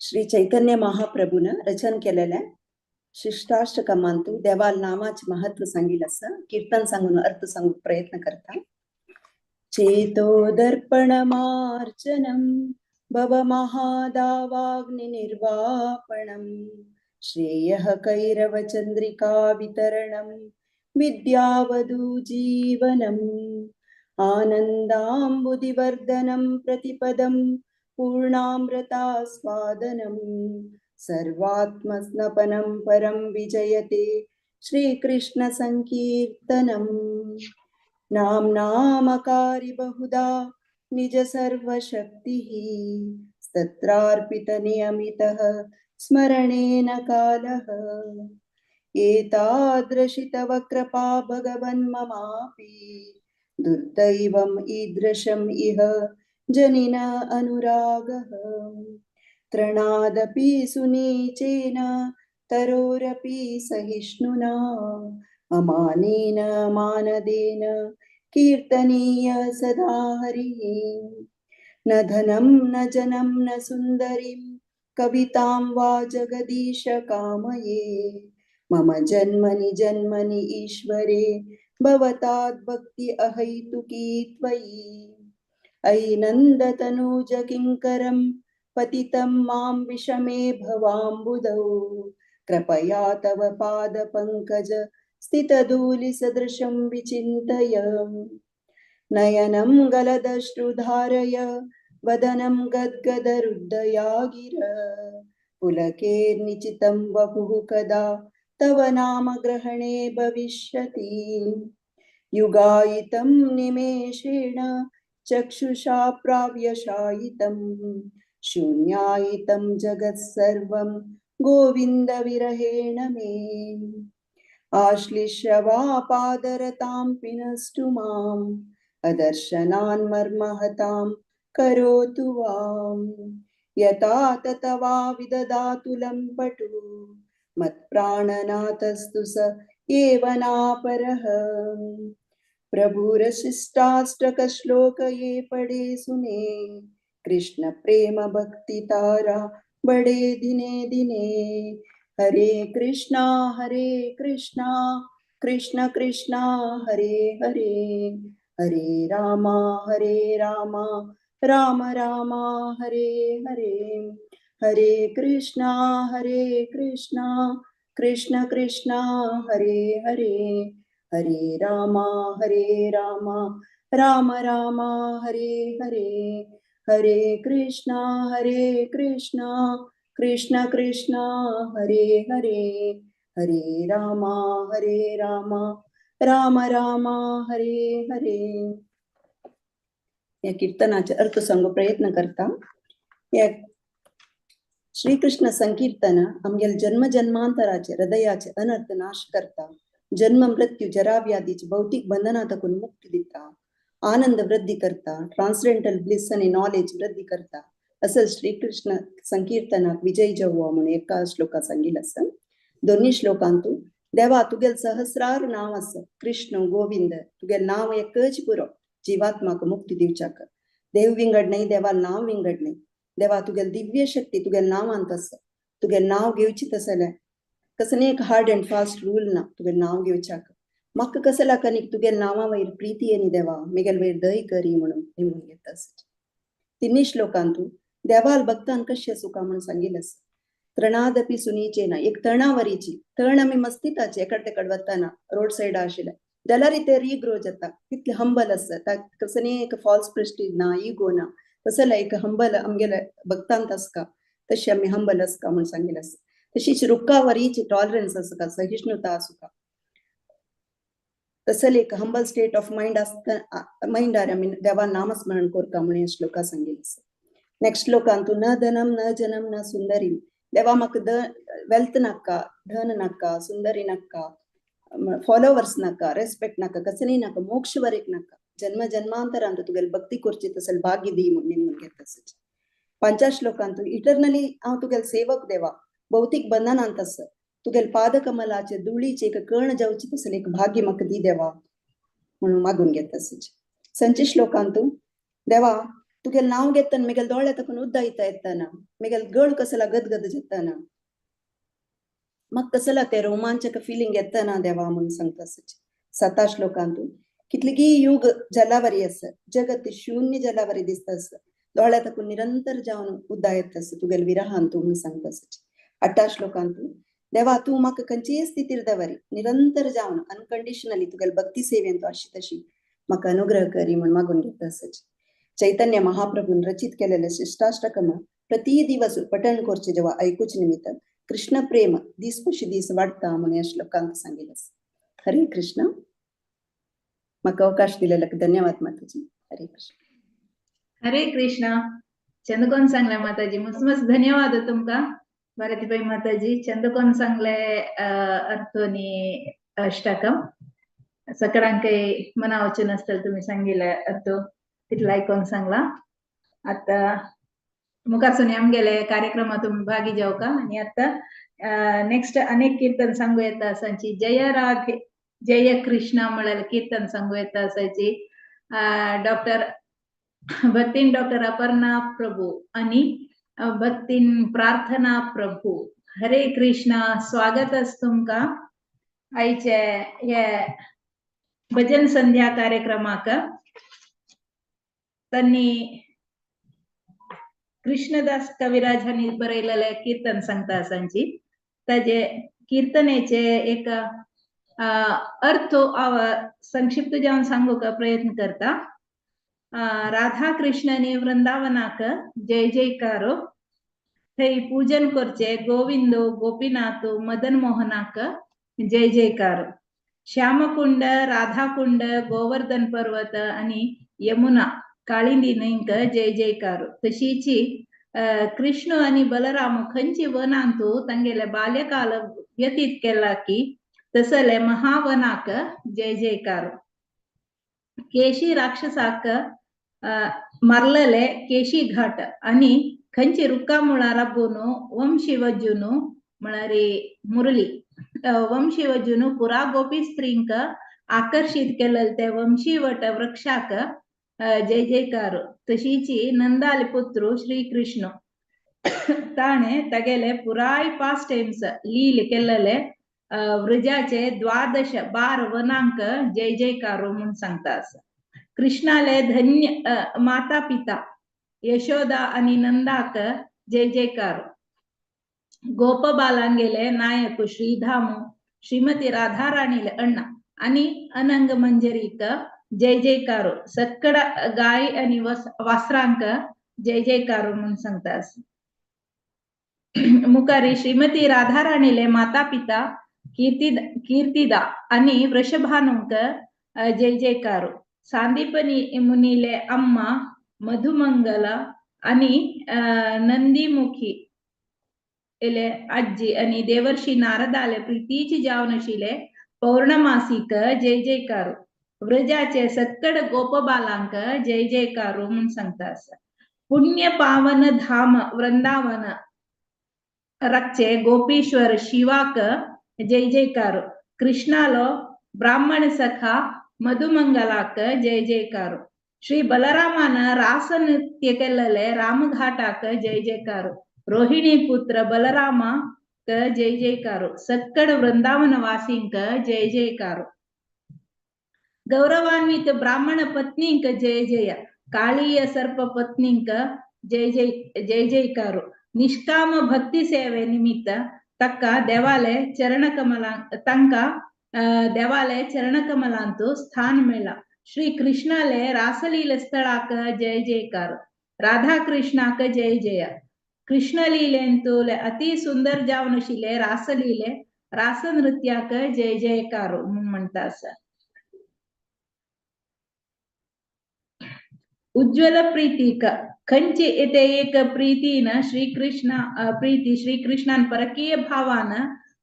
श्री चैतन्य महाप्रभून रचन केलेल्या शिष्टाष्टकमांतू देवाल नामाचे महत्व सांगितलं असं कीर्तन सांगून अर्थ सांगू प्रयत्न करता. चेतो दर्पणमार्चनम भव महादावाग्नि निर्वापणम श्रेयः कैरव चंद्रिका वितरणम विद्यावधू जीवनम आनंदांबुधिवर्धनम प्रतिपदम पूर्णामृतास्वादनम सर्वात्मस्नपनं परं विजयते श्रीकृष्ण संकीर्तनम नामकारि बहुधा निज सर्वशक्तिः तत्रार्पितनियमितः स्मरणेन कालः एतादृशी तव कृपा भगवन् ममापि दुर्दैवम् ईदृशम् इह जनिन अनुरागः तृणादपि सुनीचेन तरोरपि सहिष्णुना अमानेन मानदेन कीर्तनीय सदा हरिः न धनं न जनं न सुन्दरीं कवितां वा जगदीश कामये मम जन्मनि जन्मनि ईश्वरे भवताद्भक्ति अहैतुकी त्वयि अयि नन्दतनूज किङ्करं पतितं मां विषमे भवाम्बुधौ कृपया तव पादपङ्कज स्थितधूलिसदृशं विचिन्तय नयनं गलदश्रुधारय वदनं गद्गदरुद्धया गिर पुलकेर्निचितं वपुः कदा तव नाम ग्रहणे भविष्यति युगायितं निमेषेण चक्षुषा प्राव्यशायितं शून्यायितं जगत्सर्वं गोविन्द विरहेण मे आश्लिष्य वा पादरतां पिनस्तु माम् अदर्शनान् मर्महतां करोतु वाम् यथा ततवा विददातु लम्पटु मत्प्राणनाथस्तु स एव नापरः प्रभुरशिष्टाष्टकश्लोक ये पढ़े सुने कृष्ण प्रेम भक्ति तारा बड़े दिने दिने हरे कृष्णा कृष्ण कृष्णा हरे हरे हरे रामा राम राम हरे हरे हरे कृष्णा कृष्ण कृष्ण हरे हरे हरे राम राम राम हरे हरे हरे कृष्णा कृष्ण कृष्ण हरे हरे हरे राम राम राम हरे हरे. या कीर्तनाचे अर्थ सांगू प्रयत्न करता. या श्रीकृष्ण संकीर्तन आमगेल जन्म जन्मांतराचे हृदयाचे अनर्थ नाश करता जन्म मृत्यू जरा व्याधीची भौतिक बंधनातून मुक्ती देता आनंद वृद्धी करता ट्रान्सडेंटल ब्लिस आणि नॉलेज वृद्धी करता असं श्रीकृष्ण संकीर्तनाक विजय जेव्हा म्हणून एका श्लोकात सांगितलं असं. दोन्ही श्लोकांतून देवा तुगेल सहस्रार नाव असं कृष्ण गोविंद तुगेल नाव एकच पुरो जीवात्माक मुक्ती दिवच्याक देव विंगड नाही देवा नाव विंगड नाही देवा तुगेल दिव्य शक्ती तुगेल नावांत आसा तुगेल नाव घेवची तसल्या कसं एक हार्ड अँड फास्ट रूल ना तुगेल नाव घेवच्याक म्हाका कसला कनीक तुगेल नावा वयर प्रीती येनी देवा मेगेल वयर दय करी म्हणून निमून घेत असत. तिन्ही श्लोकांतून देवाल भक्तान कशें सुका म्हणून सांगितलं असं. तृणादपि सुनीचे ना एक तणावरीची तण आम्ही मस्तिताचे एकड तेकड वताना रोड साइड आशिल्ले जाल्यार ते रीग्रो जाता तितले हंबल आसता कसं एक फॉल्स प्रेस्टीज ना इगो ना तसं एक हंबल आमगेले भक्तांत आसका तशी आम्ही हंबल आसका म्हणून सांगितलं असं. तशीच रुक्कावरीची टॉलरन्स आसका सहिष्णुता आसका तसं एक हंबल स्टेट ऑफ माइंड असता माइंडार आम्ही देवा नामस्मरण करता म्हणून श्लोका सांगितलं असं. नेक्स्ट श्लोकांतून न धनम न जनम न सुंदरी देवा म्हाका वेल्थ नाका धन नाका सुंदरी नाका फॉलोवर्स नाका रेस्पेक्ट नाका कसली नाका मोक्ष वरेक नाका जन्म जन्मांतरांत तुगेल भक्ती करची तसल भाग्य दी म्हणून घेत असच. 5 श्लोकांतून इटर्नली हांव तुगेल सेवक देवा भौतिक बंधनांत आसा तुगेल पादकमलाचे धुळीचे एक कर्ण जावची तसले एक भाग्य म्हाका दी देवा म्हणून मागून घेत असच. 5 श्लोकांतून देवा तुगेल नाव घेताना मेगेल दोळे तकून उद्दायता येताना मेगेल गळ कसला गदगद जेताना मग कसला ते रोमांचक फिलिंग येताना देवा म्हणून सांगता 7 श्लोकांतून कितलीगी युग जलावरी आस जगत शून्य जलावरी दिसता दोळ्या तकून निरंतर जावन उद्दा येता तुगेल विरहान तू म्हणून सांगता 8 श्लोकांतून देवा तू म्हाका खंयचीय स्थितीर दवरी निरंतर जावन अनकंडिशनली तुगेल भक्ती सेवेन तू अशी तशी म्हाका अनुग्रह करी म्हणून मागून घेता चैतन्य महाप्रभून रचित केलेले शिष्टाष्टकम प्रति दिवस पठण करचे जेव्हा ऐकूच निमित्त कृष्ण प्रेम दिसपशी दीस वाढता म्हणून या श्लोकांत सांगितलं. हरे कृष्ण. म्हाका अवकाश दिलेल्याक धन्यवाद माताजी. हरे कृष्ण. हरे कृष्ण. चंदकोन सांगला माताजी मस्त मस्त धन्यवाद तुमका भारतीबाई माताजी. चंदकोन सांगले अर्थोनी अष्टकम सगळ्यांक मनावचे नसतील तुम्ही सांगितले अर्थ तिथला ऐकून सांगला. आता मुखासून आमगेले कार्यक्रमातून भागी जाऊ का आणि आता नेक्स्ट अनेक कीर्तन सांगू येता असांची जय राधे जय कृष्ण म्हणाल कीर्तन सांगू येता असायची डॉक्टर भक्तीन डॉक्टर अपर्णा प्रभू आणि भक्तीन प्रार्थना प्रभू. हरे कृष्ण. स्वागत असतो तुमका आईचे हे भजन संध्या कार्यक्रमाक. त्यांनी कृष्णदास कविराज हांनी बरयलेले कीर्तन सांगता असांची ताजे कीर्तनेचे एक अर्थ संक्षिप्त जावन सांगूक प्रयत्न करता. राधा कृष्णनी वृंदावनाक जय जयकारो थंय पूजन करचे गोविंदो गोपीनाथो मदन मोहनाक जय जयकारो. श्यामकुंड राधाकुंड गोवर्धन पर्वत आणि यमुना काळिंदी न्हंयक जय जयकारो. तशीची कृष्ण आणि बलराम खंयची वनांतू तांगेले बाल्यकाल व्यतीत केला की तसले महावनाक जय जयकारो. केशी राक्षसाक मारलेले केशी घाट आणि खंयची रुक्का राबून वंशी वज्जून म्हळ्यार मुरली वंशी वज्जून पुरा गोपी स्त्रींक आकर्षित केलेले ते वंशी वट वृक्षाक जय जयकारो. तशीची नंदाल पुत्र श्री कृष्ण ताणे तागेले पुराय पास्ट टाइम्स लील केलेले व्रजाचे 12 वनांक जय जयकारो म्हणून सांगता. कृष्णाले धन्य माता पिता यशोदा आणि नंदाक जय जयकारो. गोपबालांगेले नायक श्रीधाम श्रीमती राधा राणीले अण्णा आणि अनंग मंजरीक जय जयकारो. सक्कड गाय आणि वासरांक जय जयकारो म्हणून सांगता. मुखारी श्रीमती राधा राणीले माता पिता कीर्तिदा आणि वृषभानुंक जय जयकारो. सांदीपनी मुनीले अम्मा मधुमंगला आणि नंदीमुखी एले आजी आणि देवर्षी नारदाले प्रीतीची जावनशिले पौर्णमासिक जय जयकारो. व्रजाचे सक्कड गोपबालांक जय जयकारो म्हणून सांगता. पुण्य पावन धाम वृंदावन रक्चे गोपीश्वर शिवाक जय जयकारो. कृष्णालो ब्राह्मण सखा मधुमंगलाक जय जयकारो. श्री बलरामान रास नृत्य केलेले रामघाटाक जय जयकारो. रोहिणी पुत्र बलरामाक जय जयकारो. सक्कड वृंदावन वासींक जय जयकारो. गौरवान्वित ब्राह्मण पत्नींक जय जय. काळीय सर्प पत्नींक जय जय जयकारो. निष्काम भक्ती सेवे निमित्त तक्का देवाले चरणकमलांतू स्थान मिळला. श्री कृष्णाले रासलील स्थळाक जय जयकारो. राधा कृष्णाक जय जय. कृष्ण लीलेंतूले अति सुंदर जावनशिले रासलीले रास नृत्याक जय जयकारो म्हणता. उज्ज्वल प्रीतीक खंची येते एक प्रीतीन श्रीकृष्ण प्रीती श्रीकृष्णान परकीय भावान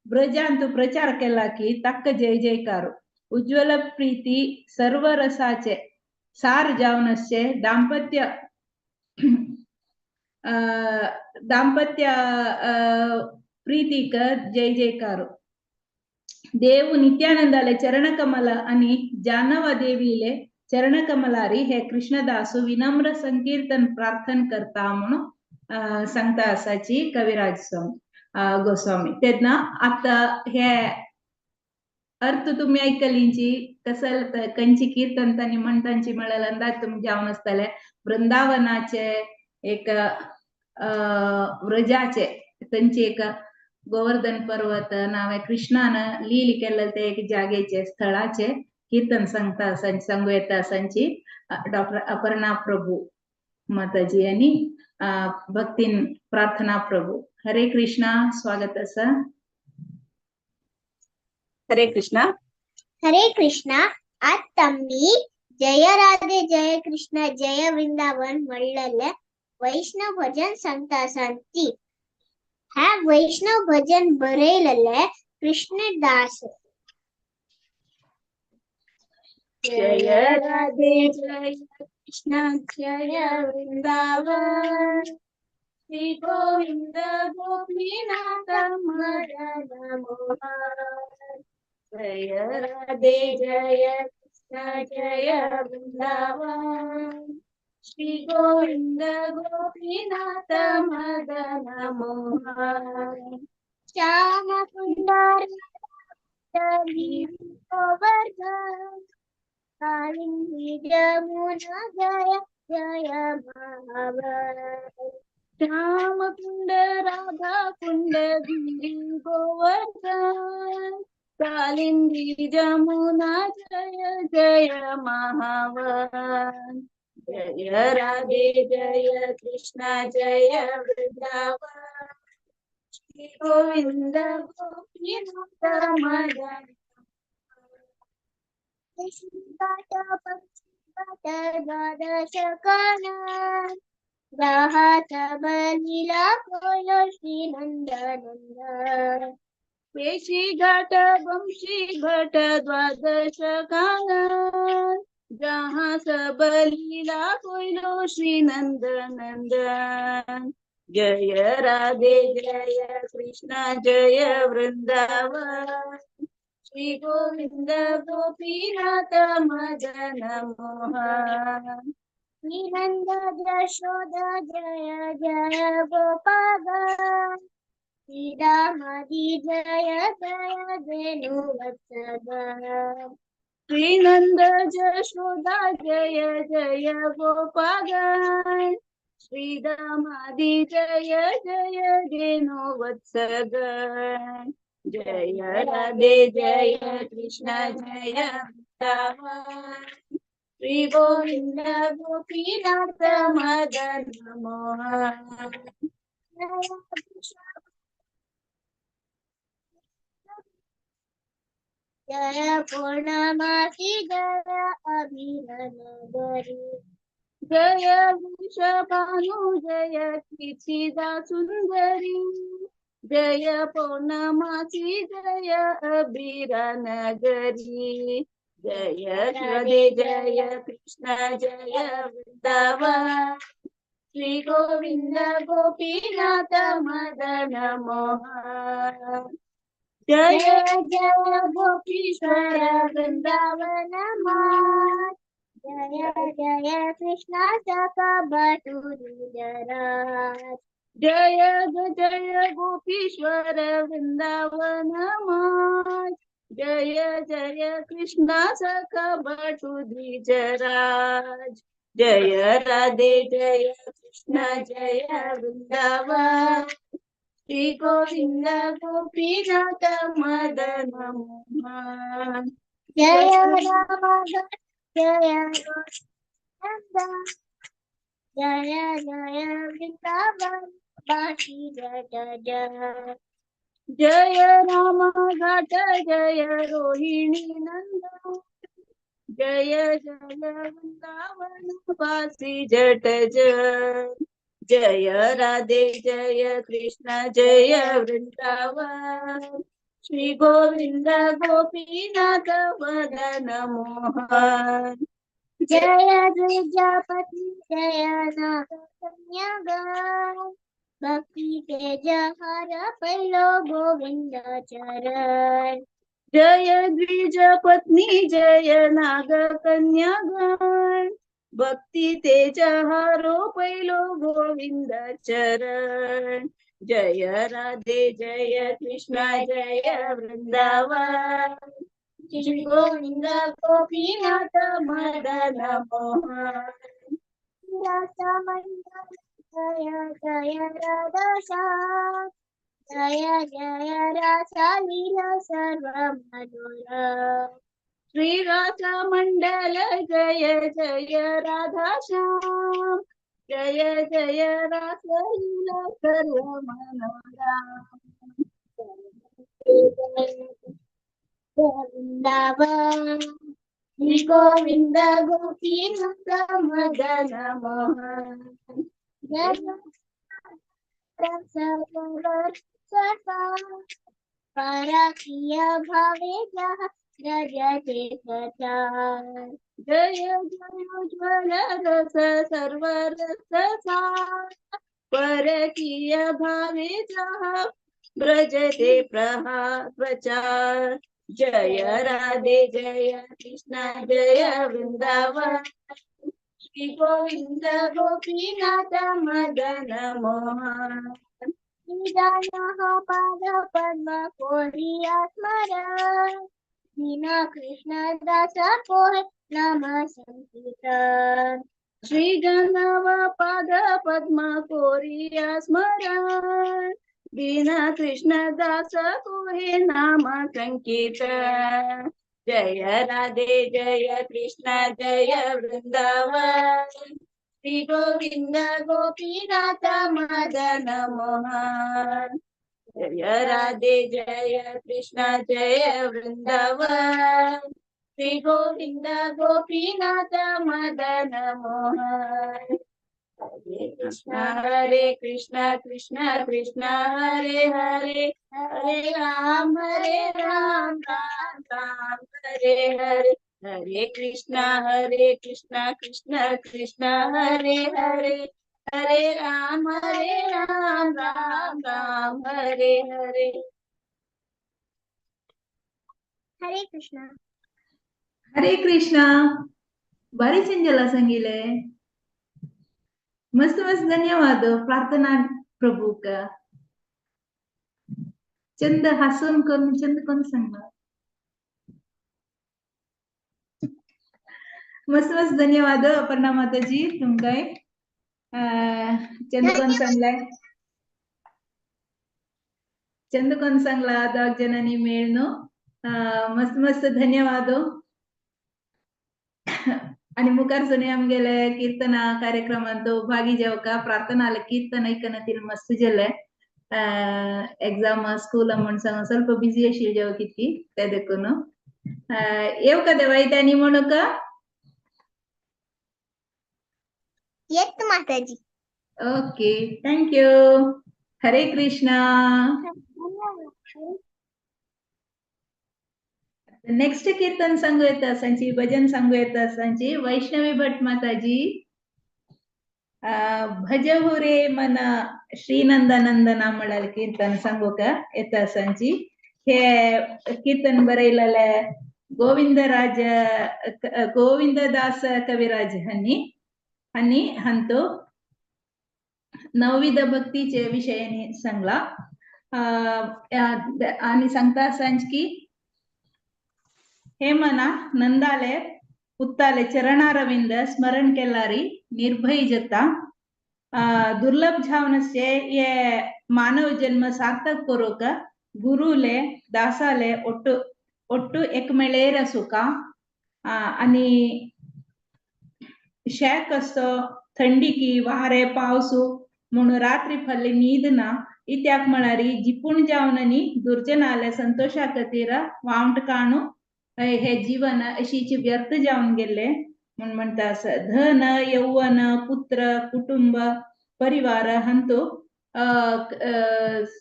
ब्रजांतू प्रचार केला की तक्क जय जयकारो. उज्ज्वल प्रीती सर्व रसाचे सार जावनशे दाम्पत्य प्रीतीक जय जयकारो. देव नित्यानंदाले चरण कमल आणि जानवा देवीले चरण कमलारी हे कृष्णदासू विनम्र संकीर्तन प्रार्थन करता म्हणून सांगता असाची कविराज स्वामी गोस्वामी तेन्ना आता हे अर्थ तुम्ही ऐकलींची कसं कंची कीर्तन तांणी म्हणतांची म्हळ्यार अंदाज तुमक जावन आसतले वृंदावनाचे एक व्रजाचे तांची एक गोवर्धन पर्वत नावे कृष्णान लील केल्ले ते एक जागेचे स्थळाचे कीर्तन सांगता सांगू येता सांची डॉक्टर अपर्णा प्रभू माताजी यांनी भक्तीन प्रार्थना प्रभू हरे कृष्णा स्वागत असा हरे कृष्णा आज तम्मी जय राधे जय कृष्ण जय वृंदावन म्हणलेले वैष्णव भजन सांगता सांगती हा वैष्णव भजन बरयलेले कृष्णदास जय राधे जय कृष्ण जय वृंदावन श्री गोविंद गोपीनाथ मदन मोहन जय राधे जय कृष्ण जय वृंदावन श्री गोविंद गोपीनाथ मदन मोहन श्याम सुंदर गोवर्धन कालिंदी जमुना जय जय महावन श्याम कुंड राधा कुंड गिरी गोवर्धन कालिंदी जमुना जय जय महावन जय राधे जय कृष्ण जय वृंदावन श्री गोविंद गोपीनाथ मदन द्वादश कानन राहत बलिला कोयो श्री नंदनंदन पेशी घाट वंशी घाट द्वादश कानन जहाँ सब लीला कोइलो श्री नंद नंदन जय राधे जय कृष्ण जय वृंदावन श्री गोविंद गोपीनाथ मदन मोहन नंद यशोदा जय जय गोपाल श्रीरामदी जय जय धेनु वत्सगण श्रीनंद यशोदा जय जय गोपागण श्रीदामादि जय जय धेनु वत्सगण जय राधे जय कृष्ण जय वृंदावन श्री गोविंद गोपीनाथ मदन मोहन जय पूर्णमासी जय अभिनगरी जय वृषभानु जय कृषिदा सुंदरी जय पौर्णमासी जय अबीरा नगरी जय राधे जय कृष्ण जय वृंदावन श्री गोविंद गोपीनाथ मदन मोहन जय जय गोपीश्वर वृंदावन मात जय जय कृष्ण सखा बटुरीधर जय जय गोपीश्वर वृंदावन मात जय जय कृष्ण सखा बटुरीधराज जय राधे जय कृष्ण जय वृंदावन श्री गोविंद गोपीनाथ मदन मोहन जय राम जय जय जय वृंदावन बासी जय जय राम घाट जय रोहिणी नंदन जय जय वृंदावन वासी जट जय राधे जय कृष्ण जय वृंदावन श्री गोविंद गोपीनाथ मदन मोहन जय प्रजापति जय नागकन्यागण भक्ति के जहर पैलो गोविंद चरण जय द्विज पत्नी जय नाग कन्यागण भक्ती तेजा हारो पैलो गोविंद चरण जय राधे जय कृष्ण जय वृंदावन श्री गोविंद गोपीनाथ मदन मोहन जय जय राधा जय जय राधा लीला सर्व मधुर श्री राधा मंडल जय जय राधा श्याम जय जय राधा लीला सर्व मनोरम वृंदावन श्री गोविंद गोपीनाथ मदन मोहन जय परकीय भावे जह रजते सचार जय जय उज्ज्वल रस सर्व रस परकीय भावे जहा ब्रजते प्रचार जय राधे जय कृष्ण जय वृंदावन श्री गोविंद गोपीनाथ मदन मोहन पाद पद्म कोरिया स्मरण दीना कृष्ण दास कोहे नाम संकीर्तन श्री गंधर्व पाद पद्म कोरिया स्मरण दीना कृष्ण दास कोहे नाम संकीर्तन जय राधे जय कृष्ण जय वृंदावन श्री गोविंद गोपीनाथ मदन मोहन जय राधे जय कृष्ण जय वृंदावन श्री गोविंद गोपीनाथ मदन मोहन हरे कृष्ण कृष्ण कृष्ण हरे हरे हरे राम राम राम हरे हरे हरे कृष्ण कृष्ण कृष्ण हरे हरे हरे राम राम राम हरे हरे हरे कृष्ण हरे कृष्णा बारी चंजला संगीले मस्त मस्त धन्यवाद प्रार्थना प्रभू का चंद हसून करून चंद कोण सांगणार मस्त मस्त धन्यवाद अपर्णा माताजी तुमकाय चंद कोण सांगलाय चंद कोण सांगला दोग जनांनी मेळनो मस्त मस्त धन्यवाद आणि मुखार सुने आमगेले कीर्तना कार्यक्रमांत भागी जेवका प्रार्थना कीर्तन ऐकनातील मस्त जेले एग्जाम स्कूल म्हण सांग ಸ್ವಲ್ಪ बिझी आशिल्ली जेव कितकी ते देखून येव का देवा इतानी म्हणू का येत माताजी ओके थँक यू हरे कृष्णा नेक्स्ट कीर्तन सांगू येता सांची भजन सांगू येता सांची वैष्णवी भट माताजी भज हो रे मन श्रीनंदानंदना म्हणाल कीर्तन सांगू का येता सांची हे कीर्तन बरयलेले गोविंददास कविराज हन्नी हंतो नवविध भक्तीचे विषयाने सांगला आणि सांगता सांची हे मना नंदाले उत्ताले चरणारविंद स्मरण केलारी निर्भय जता दुर्लभ झावनसे ये मानव जन्म सार्थक करोक गुरुले दासाले ಒಟ್ಟು एकमेळेर सुका आणि शेक असतो थंडी की वारे पावसू म्हणून रात्री फल्ली नीद ना इत्याक म्हणारी जिपूण जावननी दुर्जनाले संतोषा खातीर वावंट काणू हे जीवन अशीच व्यर्थ जावन गेले म्हणून म्हणता धन यौवन पुत्र कुटुंब परिवार हंतो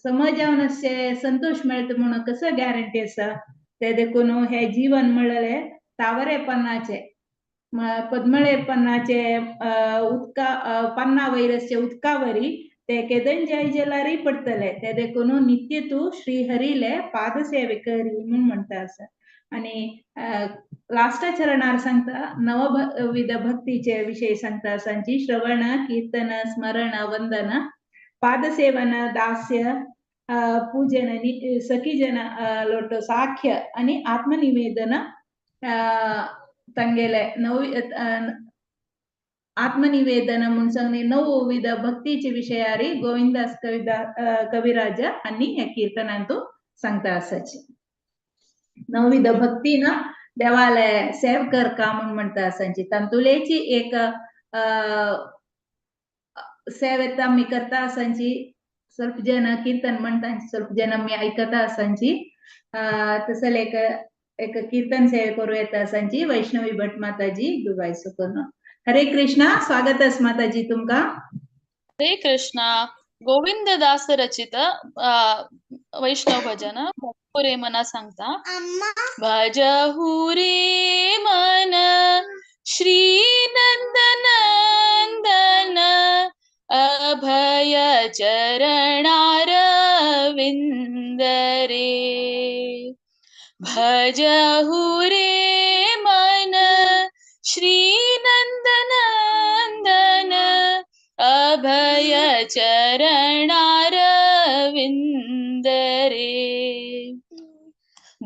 समाजावन असे संतोष मिळत म्हणून कसं गॅरंटी असा ते देखून हे जीवन म्हणले तावरेपणाचे पद्मळेपणाचे उदका पन्ना वैरसचे उदकावरी ते केदन जय जलारी पडतले ते देखून नित्य तू श्रीहरीले पाद सेवे करी म्हणून म्हणता असं. आणि लास्ट चरणार सांगता नवविध भक्तीचे विषय सांगता सांची श्रवण कीर्तन स्मरण वंदन पादसेवन दास्य पूजन सखीजन लोट साख्य आणि आत्मनिवेदन ತಂಗೆಲೆ आत्मनिवेदन म्हणून सांगणे 9 विध भक्तीचे विषयारी गोविंदास कविराज आणि या कीर्तनांतू सांगता असायचे. 9 विध भक्ती ना देवाला सेव कर का म्हणता असायची. तंतुलेची एक सेवेता मी करता असायची. ಸ್ವಲ್ಪ जन कीर्तन म्हणता ಸ್ವಲ್ಪ जन मी ऐकता असायची. तसं एक कीर्तन सेवे करू येत असांची वैष्णवी भट माताजी दुबायसो करून. हरे कृष्णा. स्वागतस माताजी तुमका. हरे कृष्णा. गोविंद दास रचित वैष्णव भजन भजहुरे मना सांगता. भजहुरे मन श्री नंदनंदन अभय चरणार विंदरे. भजहुरे मन श्री नंदनंदन अभय चरणार विंदरे.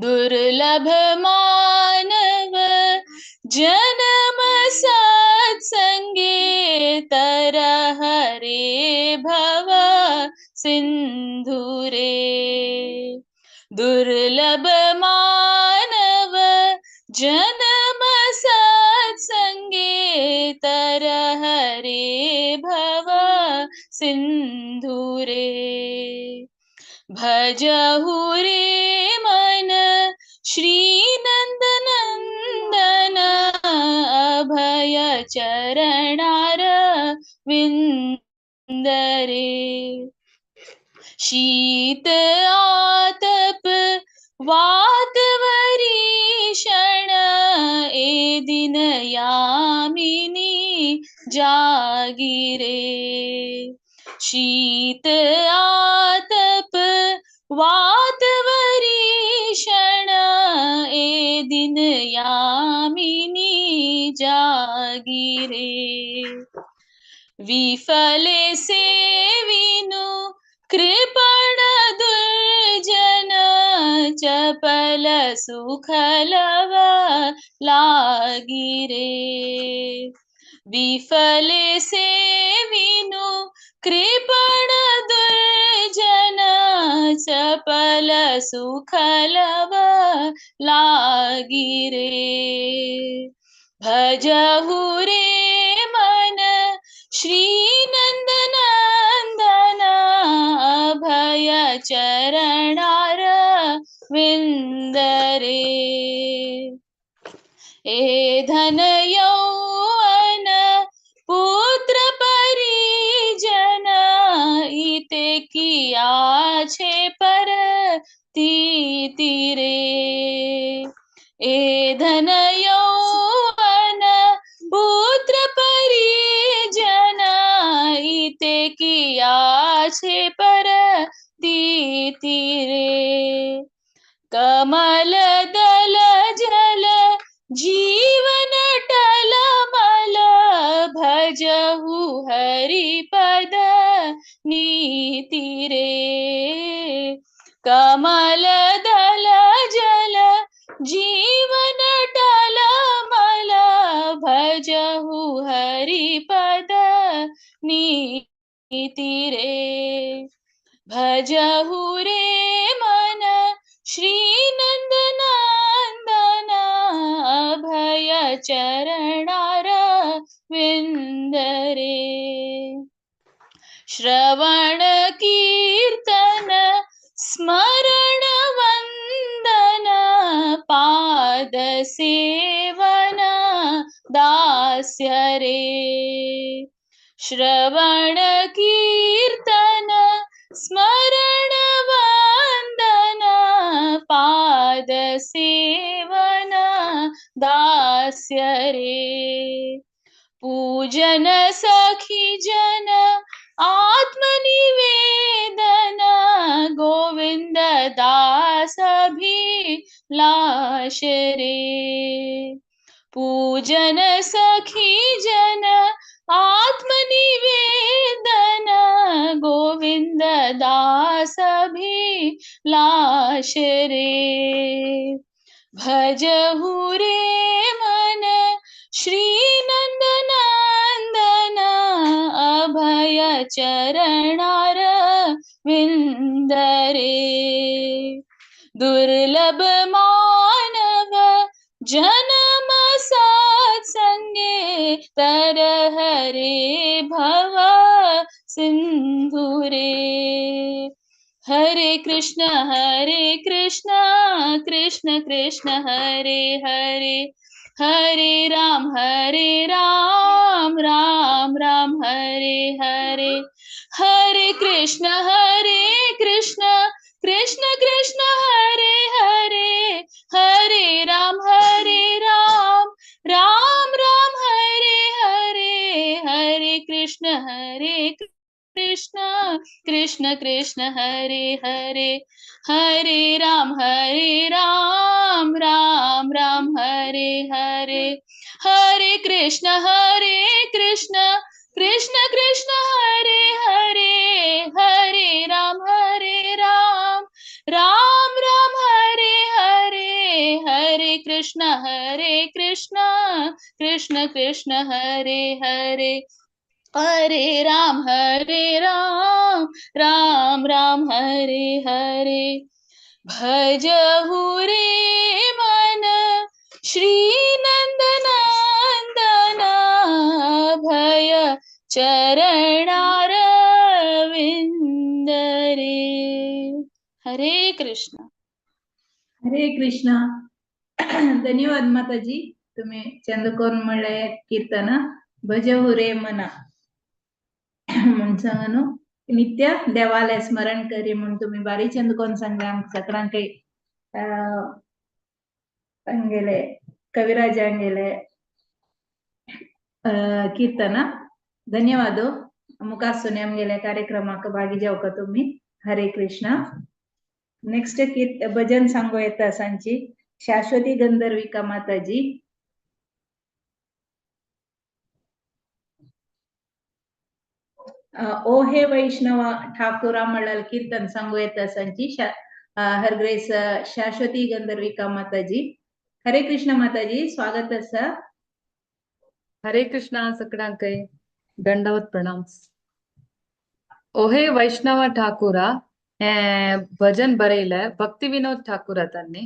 दुर्लभ मानव जन्म सत्संगे तरहरे भव सिंधुरे. दुर्लभ मानव जन्म सत्संगे तरहरे भव सिंधुरे. भजहुरे मन श्री नंदनंदन अभय चरणार विंदरे. शीत आतप वातवरी क्षण ए दिन यामिनी जागिरे. शीत आतप वातवरी क्षण ए दिन यामिनी जागिरे. विफले सेविनु कृपण दुर्जन चपल सुखलव लागिरे. विफले सेविनु कृपण दुर्जन चपल सुखलव लागिरे. भजहुरे मन श्री नंदनंदन अभय चरणार विंदरे. ए धन यौवन पुत्र परिजन इते किया छे पर तीरे. ए धन यौवन पुत्र परिजन इते किया छे पर तीरे. कमल दल जल जीवन टलमल भजहु हरिपद नीतिरे. कमल दल जल जीवन टलमल भजहु हरिपद नीतिरे. भजहुरे मन श्री नंदनंदन अभय चरणार विंदरे. श्रवण कीर्तन स्मरण वंदन पाद सेवन दास्य रे. श्रवण कीर्तन स्मरण वंदन पाद सेवन दास्य रे. पूजन सखी जन आत्मनि दास भी लाश रे। पूजन सखी जन आत्मनिवेदन, गोविंद दास भी लाश रे। भजहु रे मन श्री नंद नंदन, अभय चरणार विंद रे। दुर्लभ मानव जन्म सत्संगे, तरह रे भव सिंधु रे। हरे कृष्ण कृष्ण कृष्ण हरे हरे, हरे राम राम राम हरे हरे। हरे कृष्ण कृष्ण कृष्ण हरे हरे, हरे राम राम राम हरे हरे। हरे कृष्ण कृष्ण कृष्ण हरे हरे, हरे राम राम राम हरे हरे। हरे कृष्ण कृष्ण कृष्ण हरे हरे, हरे राम राम राम हरे हरे। हरे कृष्ण कृष्ण कृष्ण हरे हरे, हरे राम राम राम हरे हरे। भजहु रे मन श्री नंद नंदन, भय चरणार विंद रे। हरे कृष्ण। हरे कृष्ण. धन्यवाद माताजी. तुम्ही चंदकोन म्हणले कीर्तन भजहु रे मना म्हणून सांगनो नित्य देवालय स्मरण करी म्हणून तुम्ही बारी चंदकोन सांगले. आमक सगळ्यांक अंगेले कविराज अंगेले कीर्तन धन्यवाद. मुखासुने आमगेले कार्यक्रमाक भागी जावका तुम्ही. हरे कृष्ण. नेक्स्ट भजन सांगो येता सांची शाश्वती गंधर्विका माताजी. ओ हे वैष्णव ठाकुरा मळल कीर्तन सांगो येता सांची हरग्रेस शाश्वती गंधर्विका माताजी. हरे कृष्ण माताजी. स्वागत असा. हरे कृष्णा सगळ्यांकय दंडवत प्रणाम. ओहे वैष्णव ठाकुरा भजन बरेल भक्ति विनोद ठाकुर तन्ने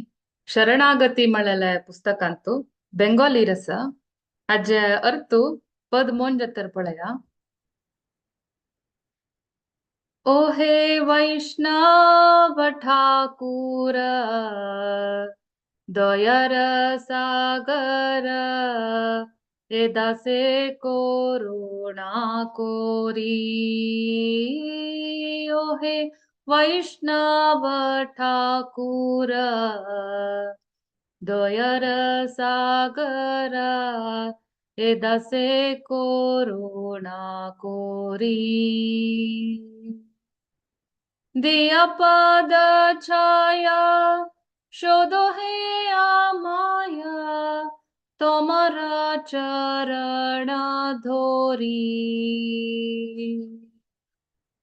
ಶರಣಾಗತಿ ಮಳಲ ಪುಸ್ತಕ ಅಂತೂ ಬೆಂಗಾಲಿ ರಸ ಅಜ್ಜ ಅರ್ತು ಪದ್ ಮೊಂಜತ್ತರ್ ಪಳಯ. ಓಹೇ ವೈಷ್ಣವ ಠಾಕೂರ ದಯರ ಸಾಗರ ಎದಾಸೆ ಕೋರೋಣಾ ಕೋರಿ. ಓಹೇ वैष्णव ठाकुर दयर सागर एदासे कोरोना कोरी. दिया पद छाया शोधो हे आमाया तोमरा चरण धोरी.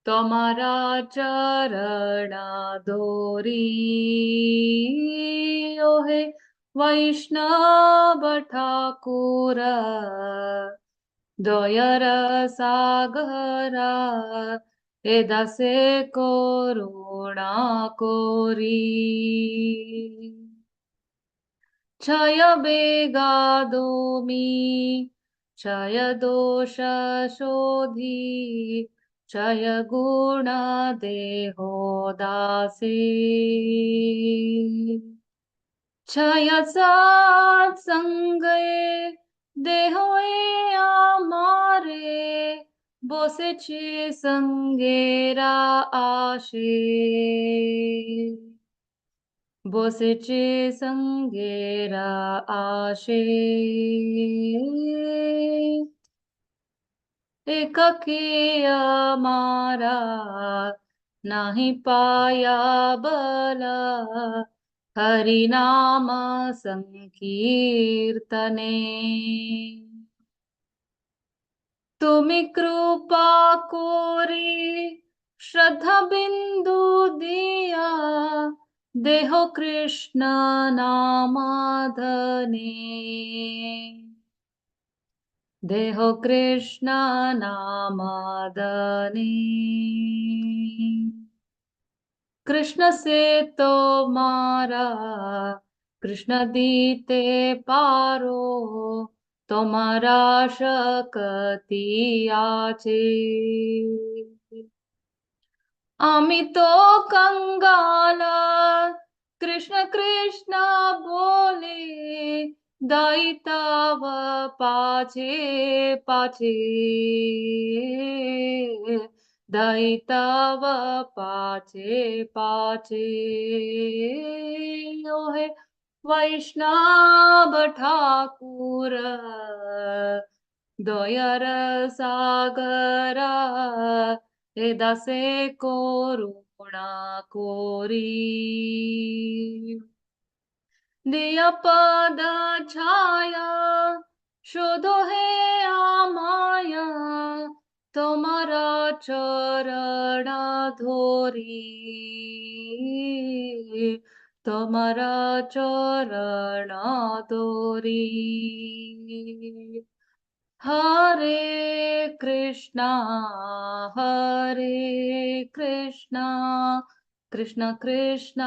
तोमरा चरण धोरी. ओहे वैष्णव ठाकुर दयर सागरा एदासे कोरोना कोरी. क्षय बेगा दोमी क्षय दोष शोधी क्षय गुण देहो दासी. क्षय सात संगे देहो आमारे बोसेचे संगेरा आशे. बोसेचे संगेरा आशे. एकके अमारा नाही पाया बला हरिनाम संकीर्तने तुम्ही कृपा कोरी श्रद्धा बिंदू दिया देहो कृष्ण नामाधने देहो कृष्ण नामाधने कृष्ण से तो मारा कृष्ण दीते पारो तुम्हारा शकती आचे आमी तो कंगाला कृष्ण कृष्ण बोले दायिताव पाचे पाचे दायिताव पाचे पाचे ओहे वैष्णव ठाकुर दयर सागरा हे दासे करुणा कोरी दिया पद छाया शोधो हे आमाया तुम्हारा चरण धोरी तुम्हारा चरण धोरी हरे कृष्णा कृष्ण कृष्ण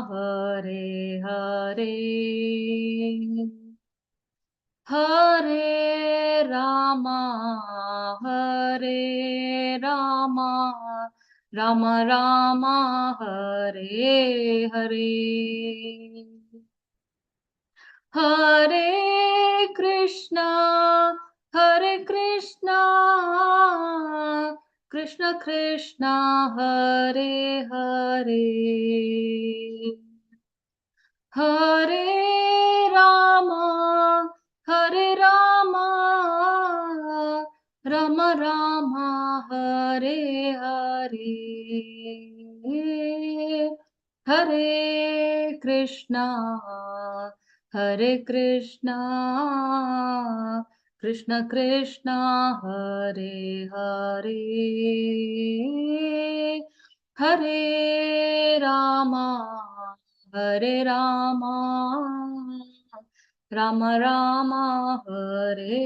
हरे हरे हरे रामा राम राम हरे हरे हरे कृष्णा कृष्ण कृष्ण हरे हरे हरे राम राम राम हरे हरे हरे कृष्णा कृष्ण कृष्ण हरे हरे हरे राम राम राम हरे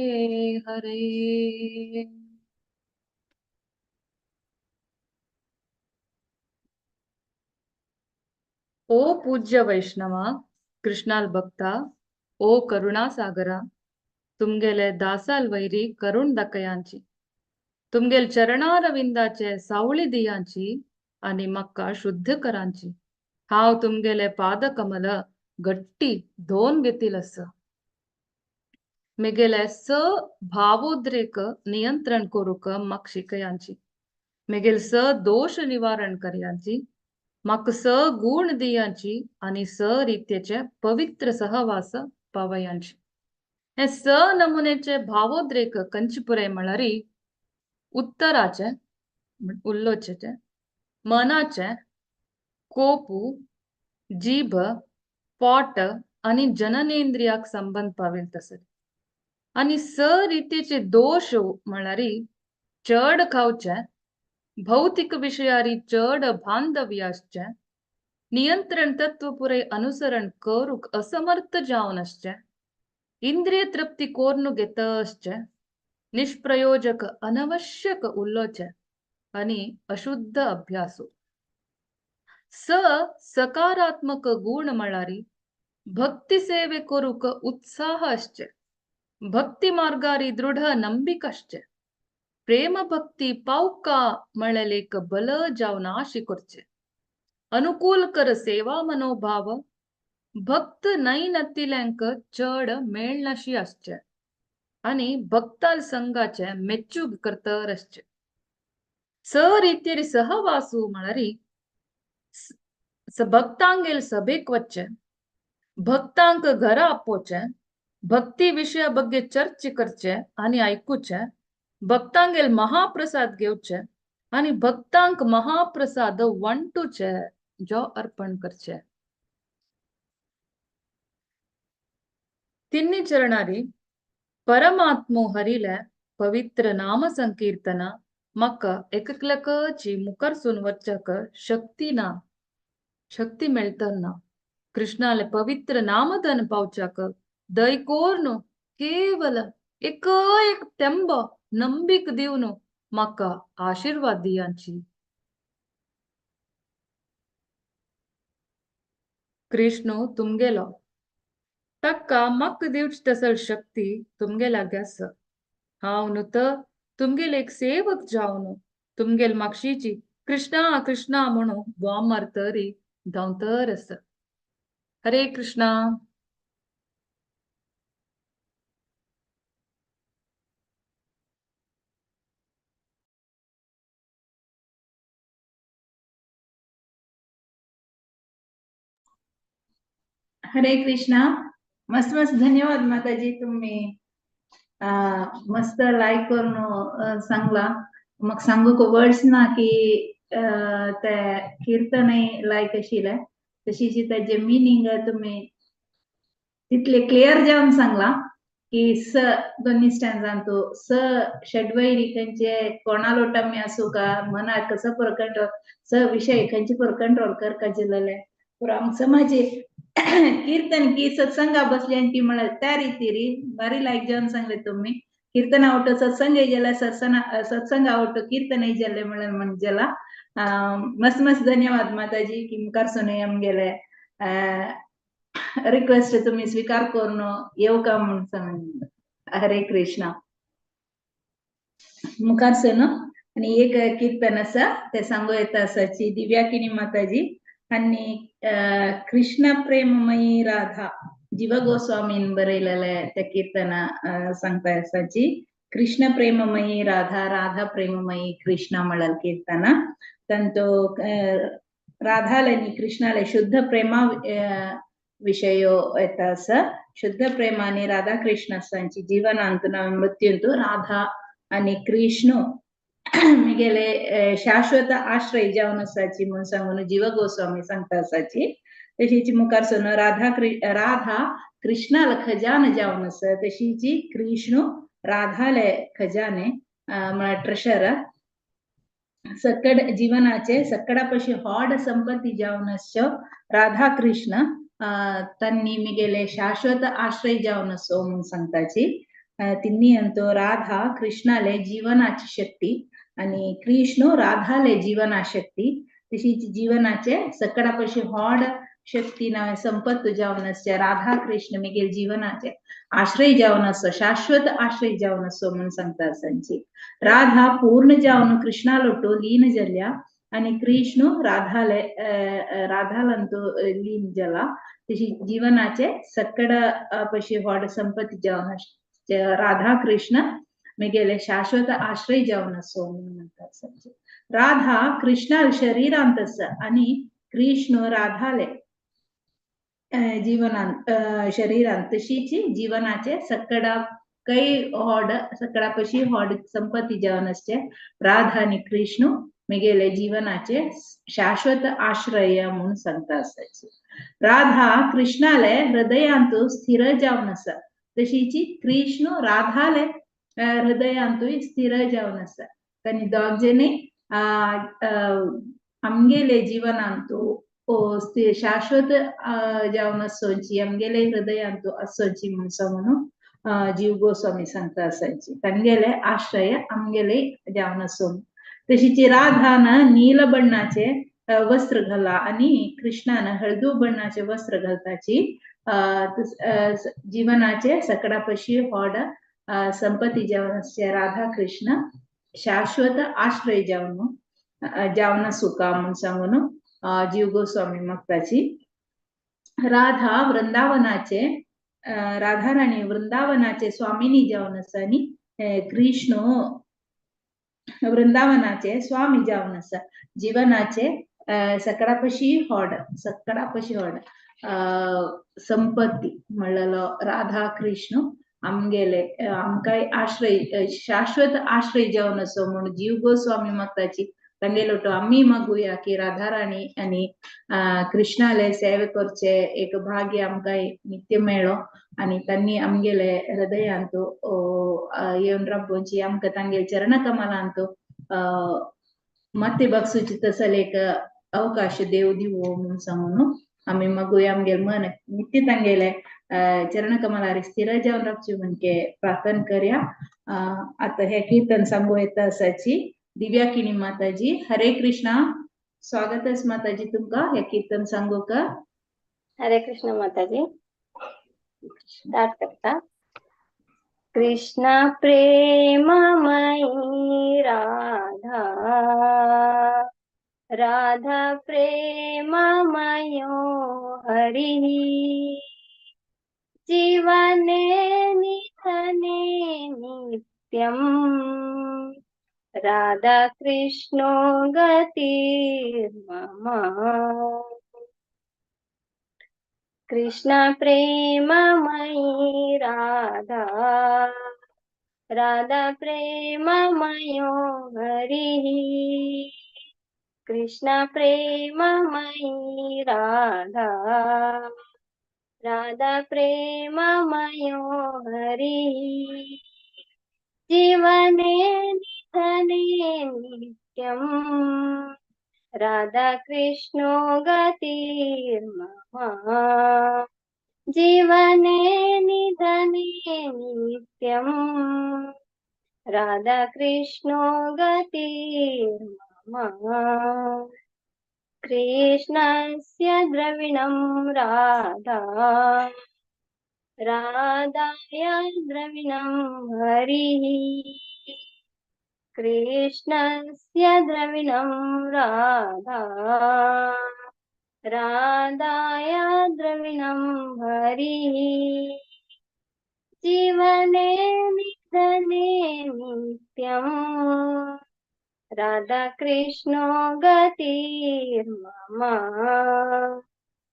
हरे ओ पूज्य वैष्णव कृष्णाल भक्ता ओ करुणा सागरा तुमगेले दासाल वैरी करुण दकयांची तुमगेल चरणारविंदाचे सावळी दियांची आणि मक्का शुद्ध करांची हाव तुमगेले पाद कमल गट्टी दोन घेतील अस मेगेले स भावोद्रेक नियंत्रण करूक मक शिकयांची मेगेल स दोष निवारण करयांची मक स गुण दियांची आणि स रीतीचे पवित्र सहवास पावयांची हे स नमुनेचे भावोद्रेक कंचिपुरे मळरी उत्तराचे उल्लोचेचे मनाचे कोपू जीभ पोट आणि जननेंद्रियाक संबंध पावेल तसे आणि स रीतीचे दोष म्हळ्यारी चड खावचे भौतिक विषयारी चड बांधव्यासचे नियंत्रण तत्व पुरे अनुसरण करूक असमर्थ जावन असचे इंद्रिय तृप्ती कोर्नु घेत असचे निष्प्रयोजक अनवश्यक उल्लोचे आणि अशुद्ध अभ्यासो स सकारात्मक गुण म्हळ्यारी भक्ती सेवे करूक उत्साह असचे भक्ती मार्गारी दृढ ನಂಬಿಕಷ್ಟೆ प्रेम भक्ती पावका मळलेक बल जावन आशी करचे अनुकूल कर सेवा मनोभाव भक्त नाही नतिल्यांक चड मेळनाशी असचे आणि भक्ताल संघाचे मेच्चूग करतर असचे स रीतीरी सहवासू म्हळरी भक्तांगेल सभेक वच्चे भक्तांक घर आपोचे भक्ती विषया ಬಗ್ಗೆ ಚರ್ಚೆ करचे आणि ऐकूचे भक्तांगेल महाप्रसाद घेवचे आणि भक्तांक महाप्रसाद वांटूचे जो अर्पण करचे। तिन्ही चरणारी परमात्मो हरिले पवित्र नाम संकीर्तन म्हाका एकल्याकची मुखार सून वचक शक्ती मेळतना कृष्णाले पवित्र नामधन पावच्याक दयकोरनु केवल एक तेंब नंबीक दिवन म्हाका आशीर्वाद दियांची। कृष्ण तुमगेलो तक्का मक दिवच तसल शक्ती तुमगेला गॅस हांव न्हू तर तुमगेल एक सेवक जावन तुमगेल मागशीची कृष्णा कृष्णा म्हणून बोम मारतरी धांवतर आस। हरे कृष्णा। हरे कृष्णा। मस्त मस्त धन्यवाद माताजी, तुम्ही मस्त लाईक करून सांगला। मग सांगूक वर्ड्स ना की ते कीर्तनय लायक आशिल्ले तशीच त्याचे मिनिंग तुम्ही तितले क्लियर जावन सांगला की स दोन्ही स्टँजांतू स षडवैरी खंयचे कोणा लोटमी आसूं का मना कसं पर कंट्रोल स विषय खंयचे पर कंट्रोल करका जिल्ले पुरो आमक समाजे कीर्तन की सत्संगा बसल्यांची म्हळ्यार त्या रितीरी बारी लायक जावन सांगले तुम्ही। कीर्तन आवडतो सत्संग जाल्यार सत्संग आवडतो कीर्तन जाल्ले म्हळ्यार म्हणजेला मस्त मस्त धन्यवाद माताजी की मुखार सुनय आमगेले रिक्वेस्ट तुम्ही स्वीकार करून येऊ का म्हणून सांग। हरे कृष्णा। मुखार सुन आणि एक कीर्तन आसा ते सांगू येता आसाची दिव्याकिनी माताजी आणि कृष्ण प्रेममयी राधा जीव गोस्वामीन बरयलेले त्या कीर्तना सांगता आसाची कृष्ण प्रेममयी राधा राधा प्रेममयी कृष्णा म्हळ्यार कीर्तना तांतो राधाले कृष्णाले शुद्ध प्रेमा विषयो येता आसा। शुद्ध प्रेमाने राधा कृष्ण सांची जीवनांत मृत्यूंतू राधा आणि कृष्ण मिगेले शाश्वत आश्रय जावन आसाची म्हणून सांगून जीव गोस्वामी सांगता आसाची। तशीची मुखार सुन राधा कृष्णाला खजान जावन आसा तशीची कृष्ण राधाले खजाने म्हळ्यार ट्रेशर सकड जीवनाचे सकडापशी हॉड संपत्ती जावन आसच्यो राधा कृष्ण तन्नी मिगेले शाश्वत आश्रय जावन असो म्हणून सांगताची। तिन्नी अंतो राधा कृष्णाले जीवनाची शक्ती आणि कृष्ण राधाले जीवनाशक्ती तशीच जीवनाचे सकडापशी हॉड शक्ती नावे संपत्त जावन आसचे राधा कृष्ण मिगेल जीवनाचे आश्रय जावन असो शाश्वत आश्रय जावन असो म्हणून सांगता आसांची। राधा पूर्ण जावन कृष्णा लोटो लीन जाल्या आणि कृष्ण राधालंतो लीन जाला तशी जीवनाचे सकडापशी हॉड संपत्ती जावन राधा कृष्ण मिगेले शाश्वत आश्रय जावन असो म्हणून म्हणता आसांची। राधा कृष्णाल शरीरांत आसा आणि कृष्ण राधाले जीवनांत शरीरांत तशीची जीवनाचे सकडा कै हॉड सकडापशी हॉड संपत्ती जावन आसचे राधा आणि कृष्ण मिगेले जीवनाचे शाश्वत आश्रय म्हणून सांगता आसाची। राधा कृष्णाले हृदयांत स्थिर जावन आसा तशीची कृष्ण राधाले हृदयांतूय स्थिर जावन आसा। तांणी दोग जणी आमगेले जीवनांतू शाश्वत जावन आसोची आमगेले हृदयांतू आसोची म्हणून सांगून जीव गोस्वामी सांगता आसाची। तांगेले आश्रय आमगेले जावन आसो। तशीची राधान नील बण्णाचे वस्त्र घाला आणि कृष्णान हळदू बण्णाचे वस्त्र घालताची जीवनाचे सकडापशी हॉड संपत्ती जावन आसचे राधा कृष्ण शाश्वत आश्रय जावन सुका म्हणून सांगून जीव गोस्वामी मागताची। राधा वृंदावनाचे राधा राणी वृंदावनाचे स्वामिनी जावन आसा आणि कृष्ण वृंदावनाचे स्वामी जावन आसा। जीवनाचे सकडापशी हॉड संपत्ती म्हणलेलो राधा कृष्ण आमगेले आमकां आश्रय शाश्वत आश्रय जावन असो म्हणून जीव गोस्वामी मागताची तांगेलो आम्ही मागुया की राधाराणी आणि कृष्णाले सेवे करचे एक भाग्य आमकां नित्य मेळ्ळो आणि त्यांनी आमगेले हृदयांतू येवन राबोवची आमकां तांगेले चरण कमलांतू मत्ते बगसूची तसल एक अवकाश देव दिवो म्हणून सांगून आम्ही मागुया आमगेले मन नित्य तांगेले चरण कमलार स्थिर जावन रावची म्हणजे प्रार्थना करया। आता हे कीर्तन सांगू येता असाची दिव्याकिनी माताजी। हरे कृष्णा। स्वागत है माताजी तुमका हे कीर्तन सांगू का। हरे कृष्ण माताजी। स्टार्ट करता। कृष्ण प्रेममयी राधा, राधा प्रेममयो हरिः, जीवने निधने नित्यम्, राधा कृष्णो गतिर्मम। कृष्ण प्रेममयी राधा, राधा प्रेममयो हरिः, कृष्ण प्रेममयी राधा, राधा प्रेममयो हरिः, जीवने निधने नित्यम्, राधा कृष्णो गतिर्मम। जीवने निधने नित्यम्, राधा कृष्णो गतिर्मम। कृष्णस्य द्रविणं राधा, राधाय द्रविणं हरिः, कृष्णस्य द्रविणं राधा, राधाय द्रविणं हरिः, जीवने निधने नित्यम्, राधा कृष्णो गतिर्मम।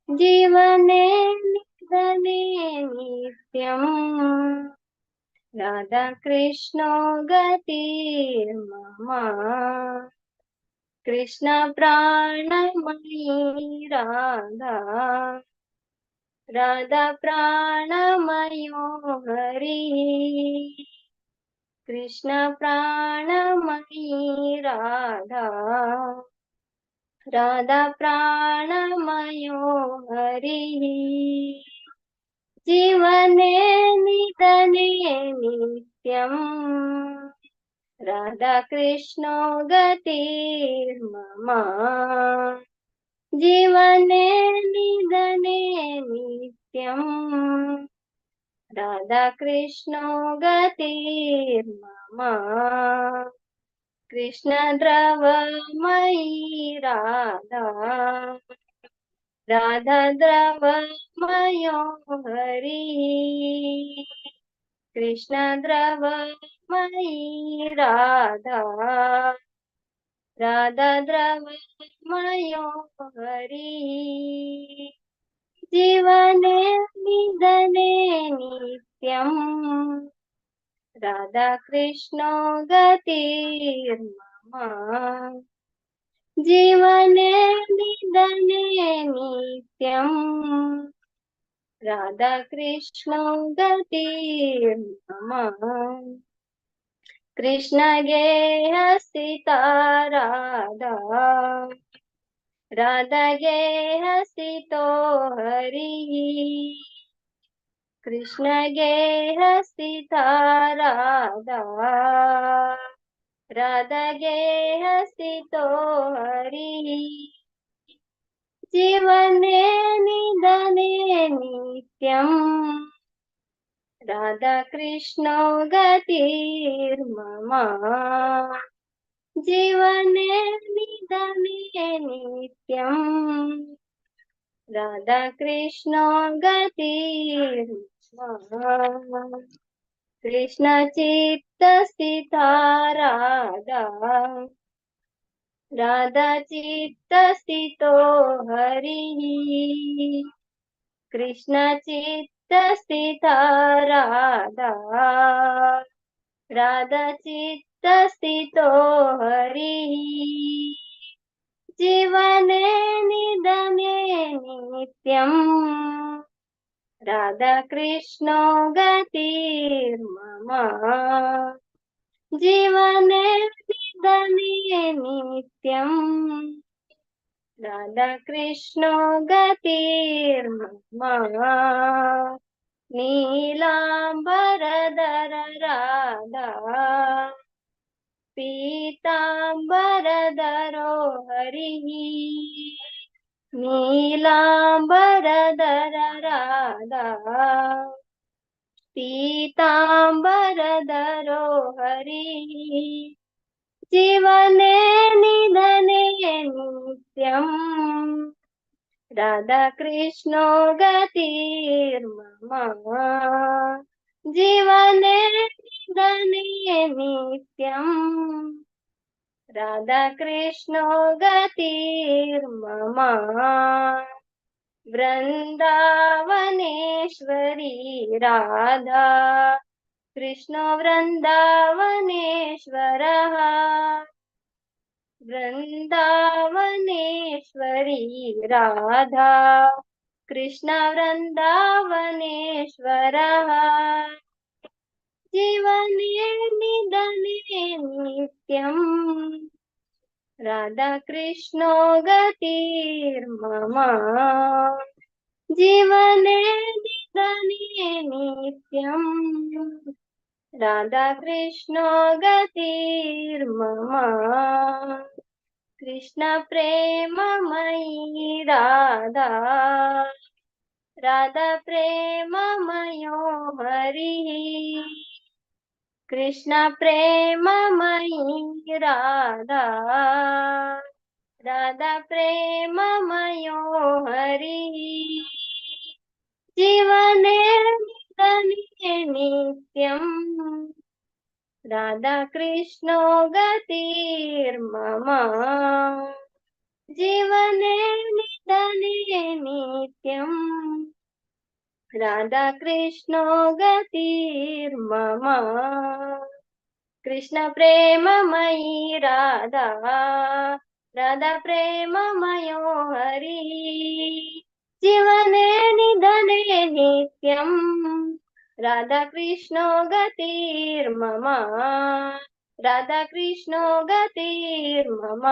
जीवने निधने नित्यम्, राधा कृष्णो गतिर्मम। कृष्ण प्राणमयी राधा, राधा प्राणमयो हरिः, कृष्ण प्राणमयी राधा, राधा प्राणमयो हरिः, जीवने निधने नित्यम्, राधा कृष्णो गतिर्मम। जीवने निधने नित्यम्, राधा कृष्णो गतिर्मम। कृष्ण द्रवमयी राधा, राधा द्रवमयो हरिः, कृष्ण द्रवमयी राधा, राधा द्रवमयो हरिः, जीवने निधने नित्यम्, राधा कृष्णो गतिर्मम। जीवने निधने नित्यम्, राधा कृष्णो गतिर्मम। कृष्ण गेह सीता राधा, राधा गेह सीतो हरिः, कृष्ण गेह सीता राधा, राधा गेह सीतो हरिः, जीवने निधने नित्यम्, राधा कृष्णो गतिर्मम। जीवने निधने नित्यम्, राधा कृष्णो गतिर्मम। कृष्ण चित्त स्थिता राधा, राधा चित्त स्थितो हरिः, कृष्ण चित्त स्थिता राधा, राधा चित्त चित्तस्थितो हरिः जीवने निधने नित्यम् राधाकृष्णो गतिर्मम जीवने निधने नित्यम् राधाकृष्णो गतिर्मम नीलाम्बरधर राधा पीताम्बरधरो हरिः नीलाम्बरधर राधा पीताम्बरधरो हरिः जीवने निधने नित्यम् राधाकृष्णो गतिर्मम जीवने निधने नित्यम् राधाकृष्णो गतिर्मम वृन्दावनेश्वरी राधा कृष्णो वृन्दावनेश्वरः वृन्दावनेश्वरी राधा कृष्ण वृन्दावनेश्वरः जीवने निधने नित्यम् राधाकृष्णो गतिर्मम जीवने निधने नित्यम् राधाकृष्णो गतिर्मम कृष्ण प्रेममयी राधा राधा प्रेममयो हरिः कृष्ण प्रेममयी राधा राधा प्रेममयो हरिः जीवने निधने नित्यम् राधाकृष्णो गतिर्मम जीवने निधने नित्यम् राधाकृष्णो गतिर्मम कृष्ण प्रेममयी राधा राधा प्रेममयो हरिः जीवने निधने नित्यम् राधाकृष्णो गतिर्मम राधाकृष्णो गतिर्मम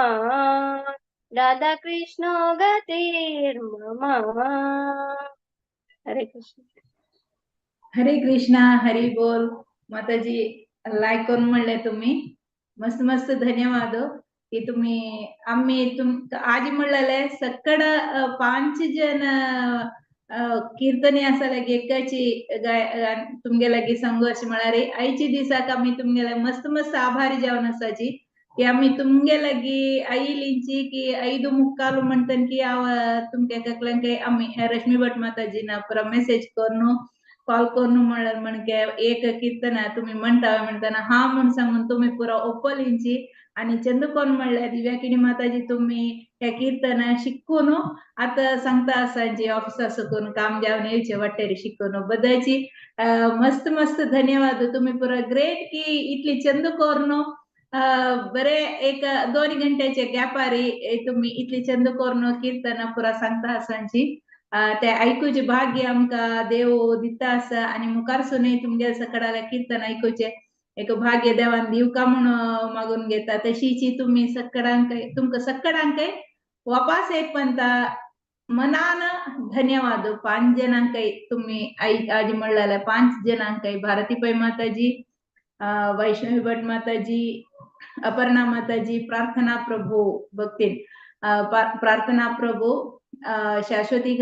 राधाकृष्णो गतिर्मम हरे कृष्ण हरे कृष्णा हरी बोल माताजी लाईक करून म्हणले तुम्ही मस्त मस्त धन्यवाद की तुम्ही आम्ही आज म्हणलेले सकड 5 जन कीर्तनी आसा लागी एकाची तुमगे लागी संघर्ष म्हळ्यार आयची दिसाक आम्ही तुमगे मस्त मस्त आभारी जावन आसाची की आम्ही तुमगे लागी आयलींची की 5:45 म्हणतन की हांव तुमगे कसल्यांक आम्ही रश्मी भट माताजीना पुरा मेसेज करून कॉल करून म्हणल्यार म्हणके एक कीर्तन तुम्ही म्हणता म्हणताना हा म्हणून सांगून तुम्ही पुरा ओपलिंची आणि चंदकोन म्हणल्यार दिव्याकिनी माताजी तुम्ही हे कीर्तन शिकून आता सांगता आसांची ऑफिसा सकून काम जावन येवचे वाटेरी शिकून बद्दलची मस्त मस्त धन्यवाद तुम्ही पुरा ग्रेट की इतली चंद करून बरे एक 2 घंट्याचे गॅपारी तुम्ही इतली चंद करून कीर्तन पुरा सांगता आसांची ते ऐकूचे भाग्य आमका देव दिता आसा आणि मुखार सुनय तुमगे सकडाला कीर्तन ऐकूचे एक भाग्य देवान दिवका म्हणून मागून घेता तशीची तुम्ही सकडांक तुमका सकडांक वापस एक पंता मनान धन्यवाद 5 जनांक तुम्ही आज म्हणलेल्या 5 जनांक भारती पै माताजी वैष्णवी भट माताजी अपर्णा माताजी प्रार्थना प्रभू भक्ती प्रार्थना प्रभू शाश्वती